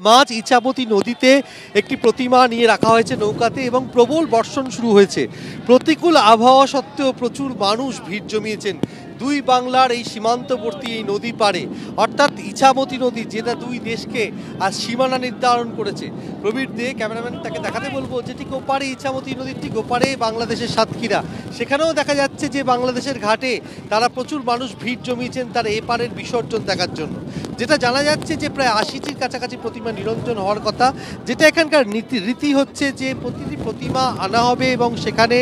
মাঝ ইছামতি নদীতে একটি প্রতিমা নিয়ে রাখা হয়েছে নৌকাতে এবং প্রবল বর্ষণ শুরু হয়েছে। প্রতিকূল আবহাওয়া সত্ত্বেও প্রচুর মানুষ ভিড় জমিয়েছেন দুই বাংলার এই সীমান্তবর্তী এই নদী পাড়ে, অর্থাৎ ইছামতি নদী যেটা দুই দেশকে আজ সীমানা নির্ধারণ করেছে। প্রবীর দে ক্যামেরাম্যান, তাকে দেখাতে বলবো যে ঠিক ওপারে ইছামতি নদীর ঠিক ওপারে বাংলাদেশের সাতক্ষীরা, সেখানেও দেখা যাচ্ছে যে বাংলাদেশের ঘাটে তারা প্রচুর মানুষ ভিড় জমিয়েছেন তার এপারের বিসর্জন দেখার জন্য। যেটা জানা যাচ্ছে যে প্রায় ৮০টির কাছাকাছি প্রতিমা নিরঞ্জন হওয়ার কথা। যেটা এখানকার রীতি হচ্ছে যে প্রতিটি প্রতিমা আনা হবে এবং সেখানে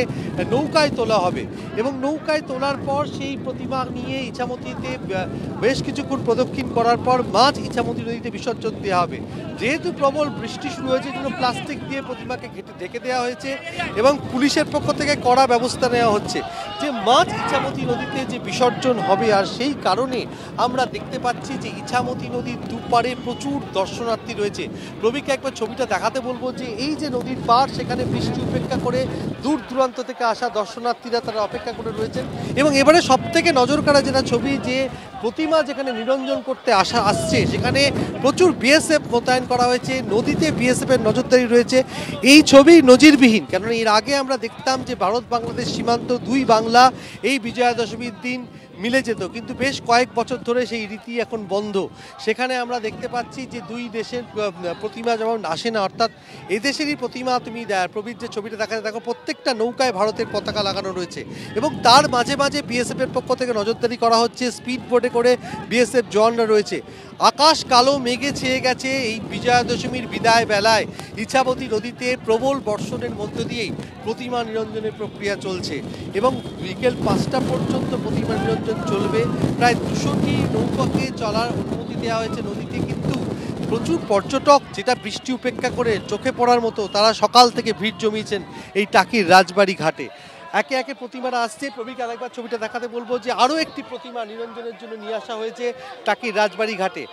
নৌকায় তোলা হবে এবং নৌকায় তোলার পর সেই প্রতিমা নিয়ে ইছামতিতে বেশ কিছুক্ষণ প্রদক্ষিণ করার পর মাঝ ইছামতি নদীতে বিসর্জন দেওয়া হবে। যেহেতু প্রবল বৃষ্টি শুরু হয়েছে জন্য প্লাস্টিক দিয়ে প্রতিমাকে ঢেকে দেওয়া হয়েছে এবং পুলিশের পক্ষ থেকে কড়া ব্যবস্থা নেওয়া হচ্ছে যে মাঝ ইছামতি নদীতে যে বিসর্জন হবে। আর সেই কারণে আমরা দেখতে পাচ্ছি যে ইছামতি নদীর দুপারে প্রচুর দর্শনার্থী রয়েছে। রবিকে একবার ছবিটা দেখাতে বলবো যে এই যে নদীর পাড়, সেখানে বৃষ্টি উপেক্ষা করে দূর দূরান্ত থেকে আসা দর্শনার্থীরা তারা অপেক্ষা করে রয়েছেন। এবং এবারে সব থেকে নজর কাড়া যেটা ছবি, যে প্রতিমা যেখানে নিরঞ্জন করতে আসছে সেখানে প্রচুর বিএসএফ মোতায়েন করা হয়েছে, নদীতে বিএসএফ এর নজরদারি রয়েছে। এই ছবি নজিরবিহীন, কেননা এর আগে আমরা দেখতাম যে ভারত বাংলাদেশ সীমান্ত দুই বাংলা এই বিজয়া দশমীর দিন মিলে যেত, কিন্তু বেশ কয়েক বছর ধরে সেই রীতি এখন বন্ধ। সেখানে আমরা দেখতে পাচ্ছি যে দুই দেশের প্রতিমা যেমন আসে না, অর্থাৎ এদেশেরই প্রতিমা। তুমি প্রবীর যে ছবিটা দেখাতে দেখো, প্রত্যেকটা নৌকায় ভারতের পতাকা লাগানো রয়েছে এবং তার মাঝে মাঝে বিএসএফ এর পক্ষ থেকে নজরদারি করা হচ্ছে। স্পিড বোটে করে বিএসএফ জওয়ানরা রয়েছে। আকাশ কালো মেঘে ছেয়ে গেছে এই বিজয়া দশমীর বিদায় বেলায়। ইছামতি নদীতে প্রবল বর্ষণের মধ্য দিয়েই প্রতিমা নিরঞ্জনের প্রক্রিয়া চলছে এবং বিকেল ৫টা পর্যন্ত প্রতিমা নিরঞ্জন চলবে। প্রায় ২০০টি নৌকাকে চলার অনুমতি দেওয়া হয়েছে নদীতে, কিন্তু প্রচুর পর্যটক, যেটা বৃষ্টি উপেক্ষা করে চোখে পড়ার মতো, তারা সকাল থেকে ভিড় জমিয়েছেন এই টাকির রাজবাড়ি ঘাটে। একে একে প্রতিমারা আসছে। প্রবীরকে আরেকবার ছবিটা দেখাতে বলবো যে আরও একটি প্রতিমা নিরঞ্জনের জন্য নিয়ে আসা হয়েছে টাকির রাজবাড়ি ঘাটে।